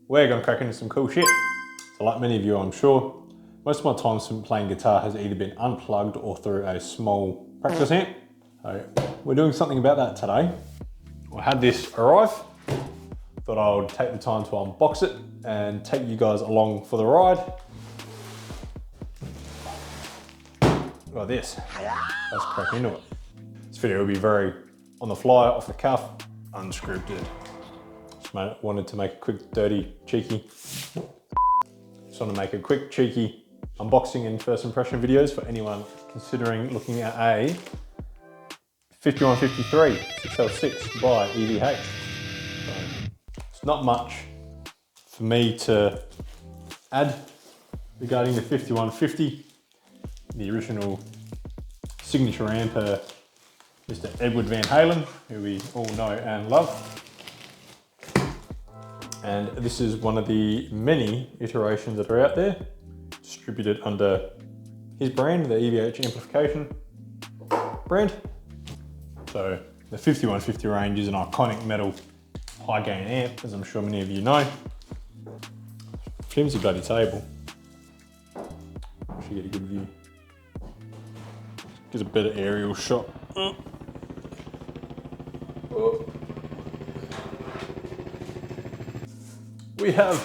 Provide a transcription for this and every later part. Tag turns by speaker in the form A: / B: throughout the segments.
A: we're gonna crack into some cool shit. So like many of you, I'm sure, most of my time spent playing guitar has either been unplugged or through a small practice amp. So we're doing something about that today. I had this arrive, thought I would take the time to unbox it and take you guys along for the ride. Like this, let's crack into it. This video will be very on the fly, off the cuff, unscripted. Just wanted to make a quick, dirty, cheeky. Just want to make a quick, cheeky unboxing and first impression videos for anyone considering looking at a 5153 6L6 by EVH. So it's not much for me to add regarding the 5150. The original signature amp, Mr. Edward Van Halen, who we all know and love. And this is one of the many iterations that are out there, distributed under his brand, the EVH amplification brand. So the 5150 range is an iconic metal high gain amp, as I'm sure many of you know. Flimsy bloody table. Should get a good view. Gives a better aerial shot. Oh. We have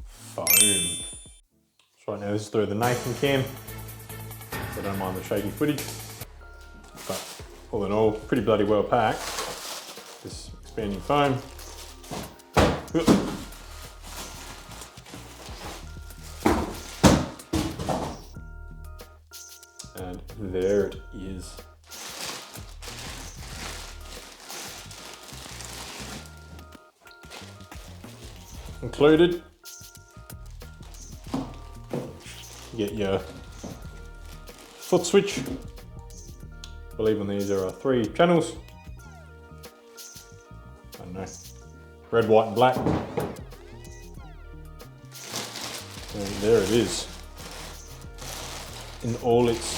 A: foam. So right now this is through the Nathan cam, so I don't mind the shaky footage. But all in all, pretty bloody well packed. This expanding foam. And there it is. Included, you get your foot switch. I believe on these there are 3 channels. I don't know, red, white and black. And there it is. In all its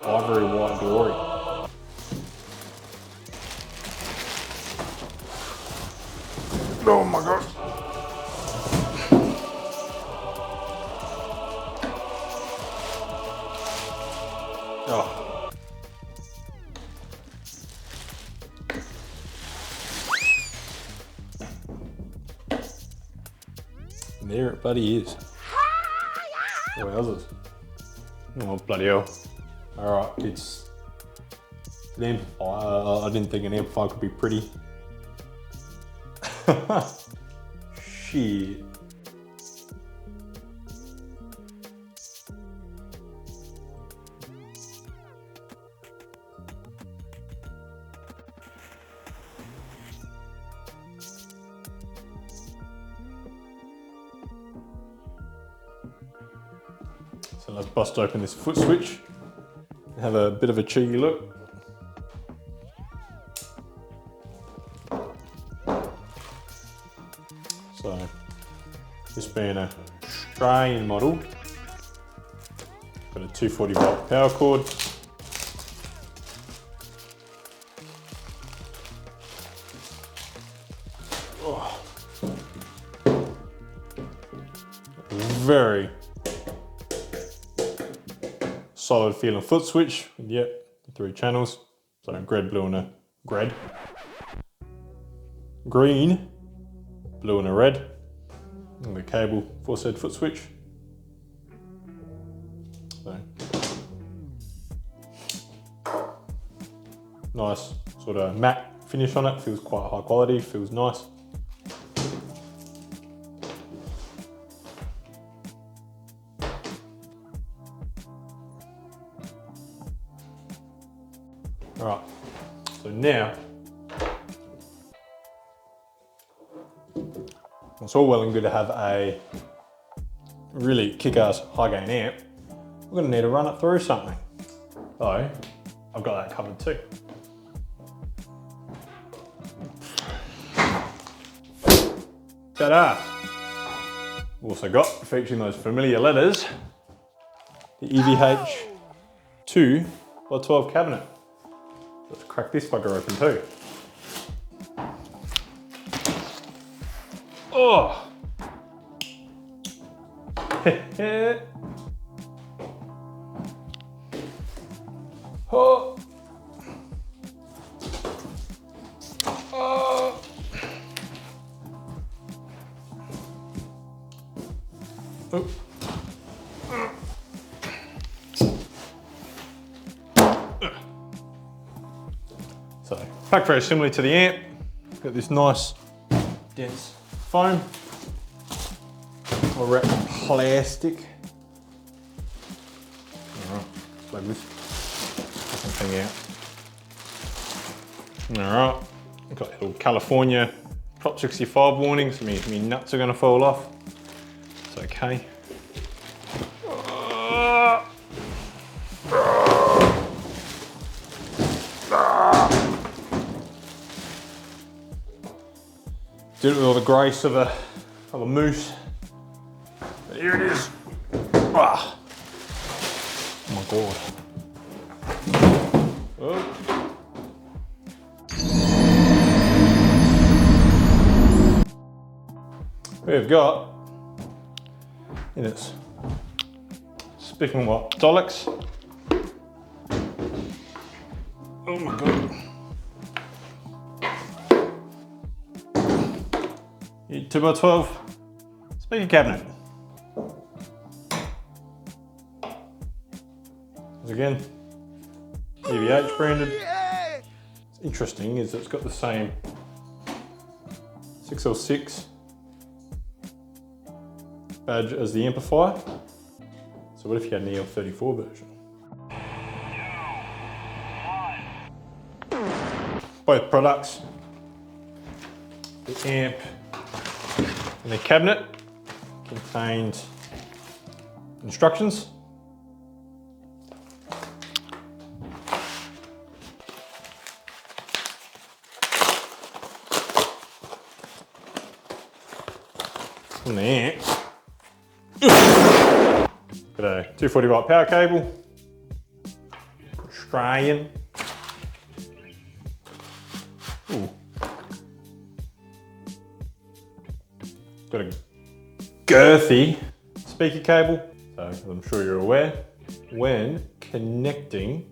A: ivory white glory. Oh my God. Oh. And there it bloody is. Wowzers. Oh bloody hell. Alright, it's an amplifier. I didn't think an amplifier could be pretty. Shit. So let's bust open this foot switch and have a bit of a cheeky look. So, this being a Australian model, got a 240 volt power cord. Oh. Very solid feeling foot switch. And yep, 3 channels. So red, blue and a green, blue and a red, and the cable for said foot switch. So, nice sort of matte finish on it, feels quite high quality, feels nice. All right, so now, it's all well and good to have a really kick-ass high gain amp. We're gonna need to run it through something. So, I've got that covered too. Ta-da! Also got, featuring those familiar letters, the EVH 2x12 cabinet. Let's crack this fucker open too. Oh! Oh! Oh! Oh. So, packed very similarly to the amp. Got this nice, dense foam. Or wrap plastic. Alright, plug this thing out. Alright, got a little California Prop 65 warning, so my nuts are gonna fall off. It's okay. Did it with all the grace of a moose. But here it is. Ah. Oh my god. Oh. We've got in its speaking what? Dolics. Oh my god. 2x12 speaker cabinet. As again, EVH branded. What's interesting is it's got the same 6L6 badge as the amplifier. So what if you had an EL34 version? Both products, the amp and the cabinet contained instructions. On the amp, got a 240 volt power cable, Australian. Ooh. Got a girthy speaker cable. So, as I'm sure you're aware, when connecting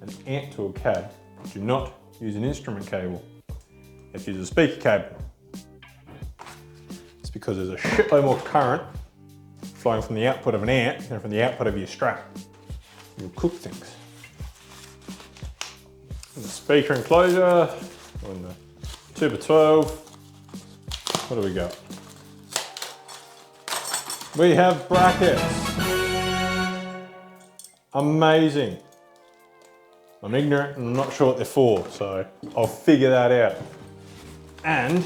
A: an amp to a cab, do not use an instrument cable. You have to use a speaker cable. It's because there's a shitload more current flowing from the output of an amp than from the output of your strap. You'll cook things. And the speaker enclosure, on the 2x12, what do we got? We have brackets. Amazing. I'm ignorant and I'm not sure what they're for, so I'll figure that out. And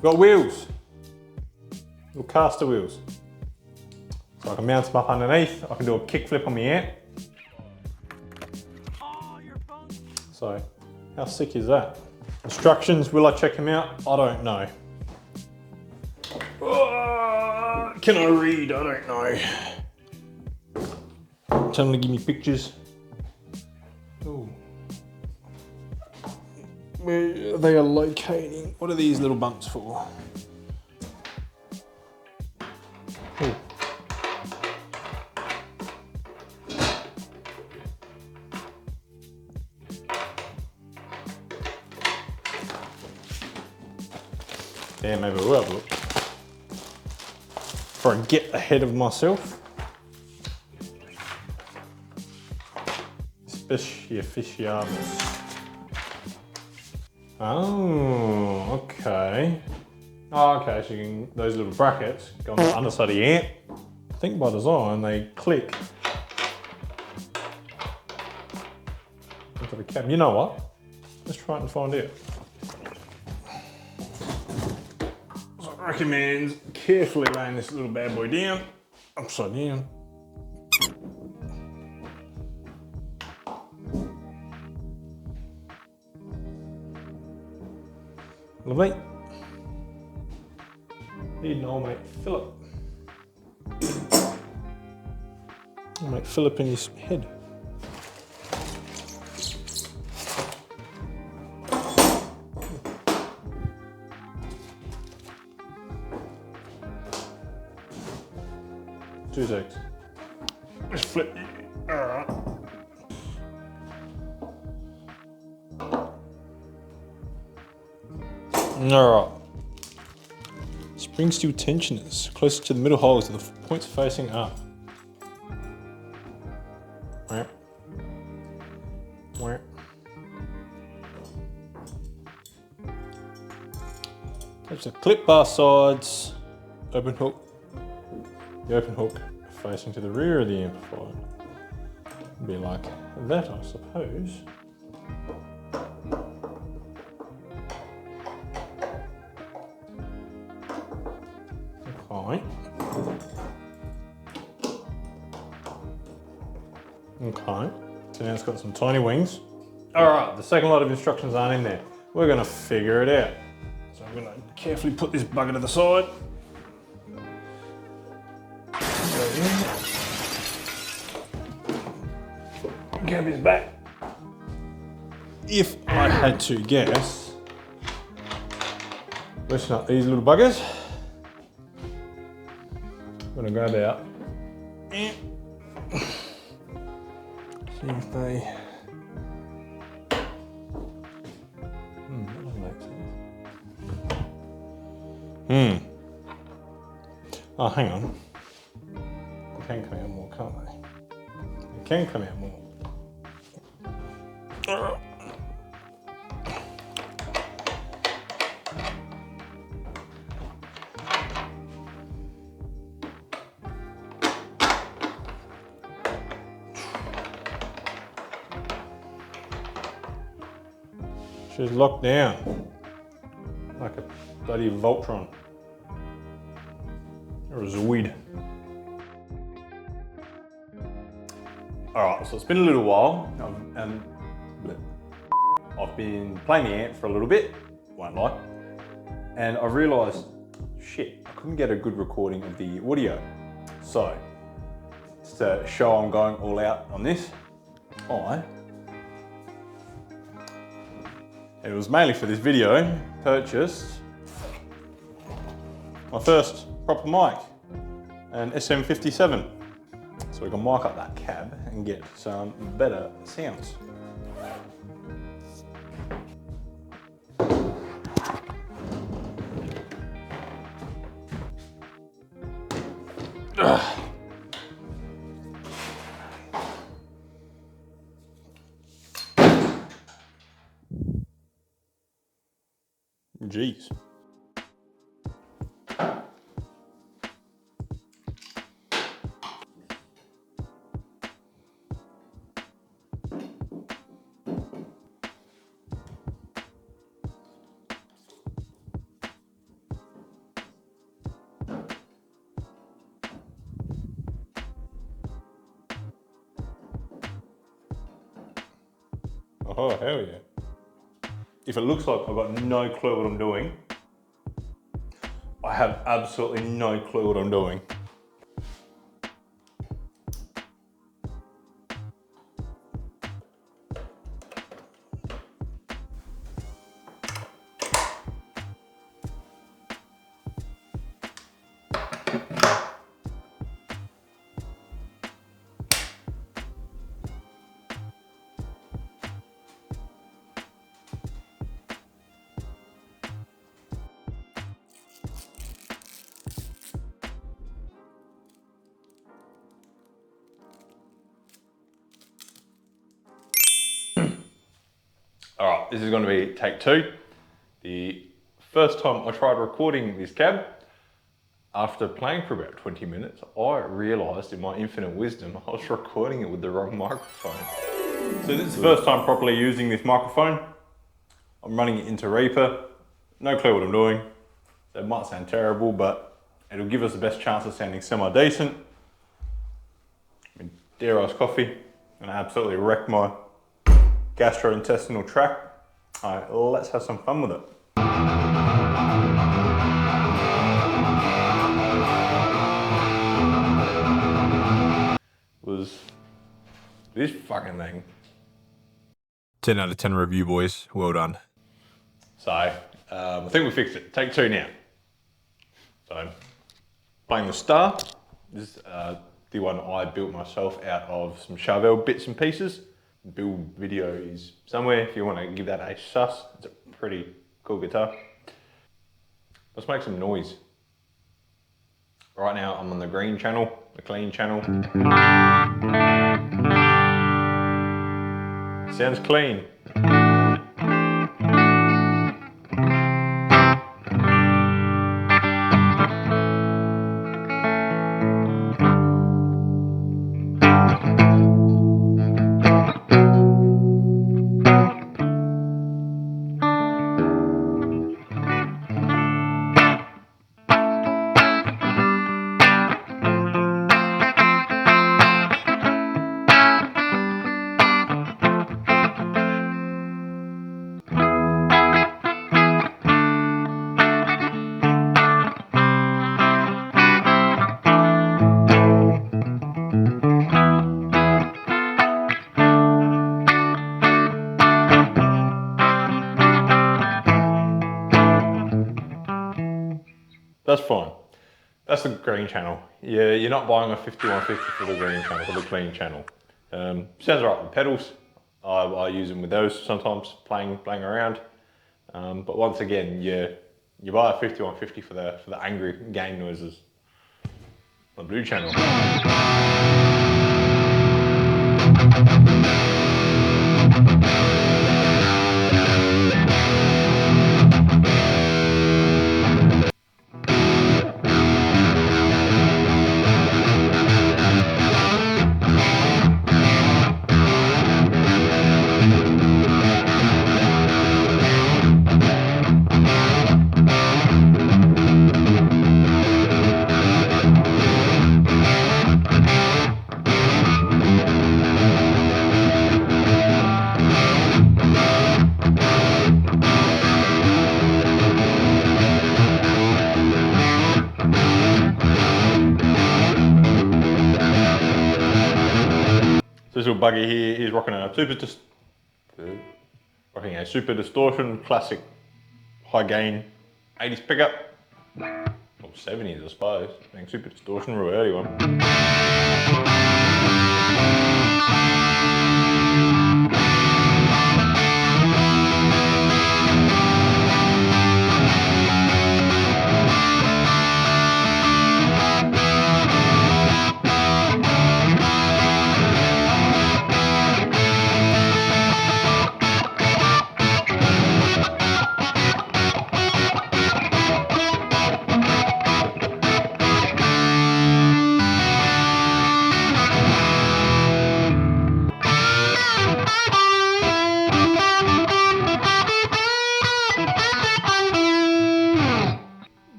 A: got wheels. Little caster wheels. So I can mount them up underneath. I can do a kickflip on the amp. So, how sick is that? Instructions, will I check them out? I don't know. Can I read? I don't know. Tell them to give me pictures. Ooh. Where they are locating. What are these little bumps for? Ooh. Yeah, maybe we'll have a look. Before I get ahead of myself. Specifications. Oh, okay. Oh, okay, so you can, those little brackets go on the underside of the amp. I think by design they click into the cab. You know what? Let's try it and find out. So I recommend carefully laying this little bad boy down, upside down. Lovely. Need an old mate Philip. Old mate Philip in his head. Two seconds. Just flip. Alright. Alright. Spring steel tensioners closer to the middle holes with the points facing up. Whap. Whap. Touch the clip bar sides. Open hook. The open hook facing to the rear of the amplifier. Be like that, I suppose. Okay. Okay. So now it's got some tiny wings. Alright, the second lot of instructions aren't in there. We're gonna figure it out. So I'm gonna carefully put this bugger to the side. Grab his back. If I had to guess, loosen up these little buggers. I'm gonna grab out. See if they. That doesn't make sense. Oh, hang on. They can come out more, can't they? They can come out more. She's locked down like a bloody Voltron or a Zoid. Alright, so it's been a little while and I've been playing the amp for a little bit, won't lie, and I realised, shit, I couldn't get a good recording of the audio. So, just to show I'm going all out on this, it was mainly for this video, purchased my first proper mic, an SM57. So we can mic up that cab and get some better sounds. Jeez. Oh, hell yeah. If it looks like I've got no clue what I'm doing, I have absolutely no clue what I'm doing. All right, this is going to be take two. The first time I tried recording this cab, after playing for about 20 minutes, I realised in my infinite wisdom, I was recording it with the wrong microphone. So this is the first time properly using this microphone. I'm running it into Reaper. No clue what I'm doing. So it might sound terrible, but it'll give us the best chance of sounding semi-decent. I mean, dear iced coffee, and I absolutely wrecked my gastrointestinal tract. All right, let's have some fun with it. was this fucking thing. 10 out of 10 review, boys. Well done. So, I think we fixed it. Take 2 now. So, playing the Star. This is the one I built myself out of some Charvel bits and pieces. Build video is somewhere if you want to give that a sus. It's a pretty cool guitar. Let's make some noise. Right now I'm on the green channel, the clean channel. Sounds clean. That's fine. That's the green channel. Yeah, you're not buying a 5150 for the green channel, for the clean channel. Sounds right with pedals. I use them with those sometimes, playing around. But once again, you buy a 5150 for the angry gain noises. The blue channel. This little buggy here is rocking a super distortion, classic high gain 80s pickup, or 70s I suppose, being super distortion, real early one.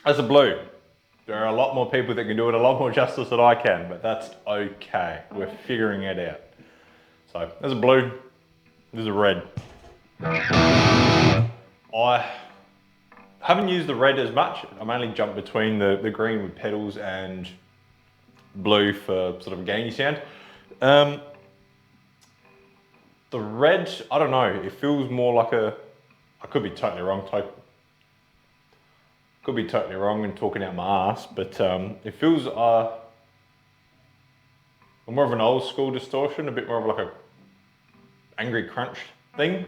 A: That's a blue. There are a lot more people that can do it a lot more justice than I can, but that's okay. We're figuring it out. So there's a blue, there's a red. I haven't used the red as much. I mainly jump between the green with pedals and blue for sort of a gainy sound. The red, I don't know, it feels more like a, I could be totally wrong, and talking out my ass, but it feels more of an old school distortion, a bit more of like a angry crunch thing.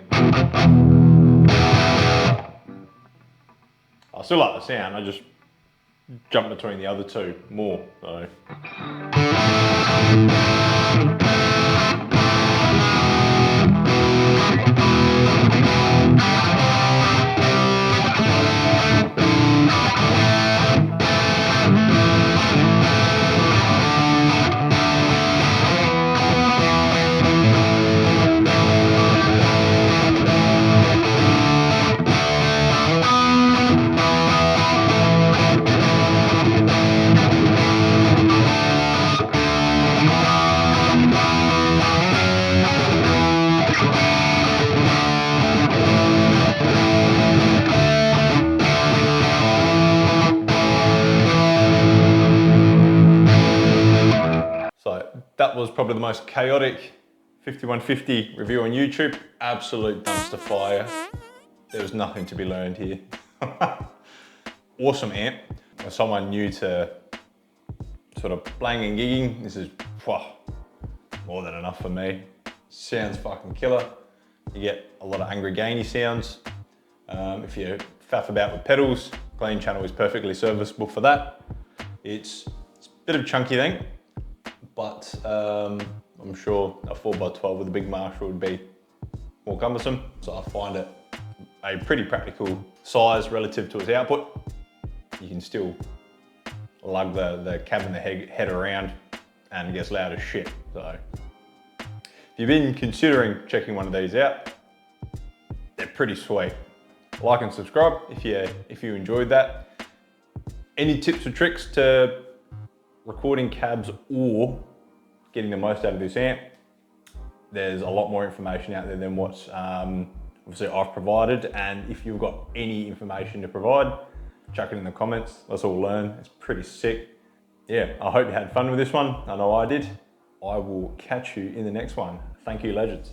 A: I still like the sound, I just jump between the other two more, so. was probably the most chaotic 5150 review on YouTube. Absolute dumpster fire. There was nothing to be learned here. Awesome amp. For someone new to sort of playing and gigging, this is more than enough for me. Sounds fucking killer. You get a lot of angry gainy sounds. If you faff about with pedals, clean channel is perfectly serviceable for that. It's a bit of a chunky thing, but I'm sure a 4x12 with a big Marshall would be more cumbersome. So I find it a pretty practical size relative to its output. You can still lug the cab and the head around and it gets loud as shit. So if you've been considering checking one of these out, they're pretty sweet. Like and subscribe if you enjoyed that. Any tips or tricks to recording cabs or getting the most out of this amp? There's a lot more information out there than what's obviously I've provided, and if you've got any information to provide, chuck it in the comments. Let's all learn. It's pretty sick. Yeah, I hope you had fun with this one. I know I did. I will catch you in the next one. Thank you, legends.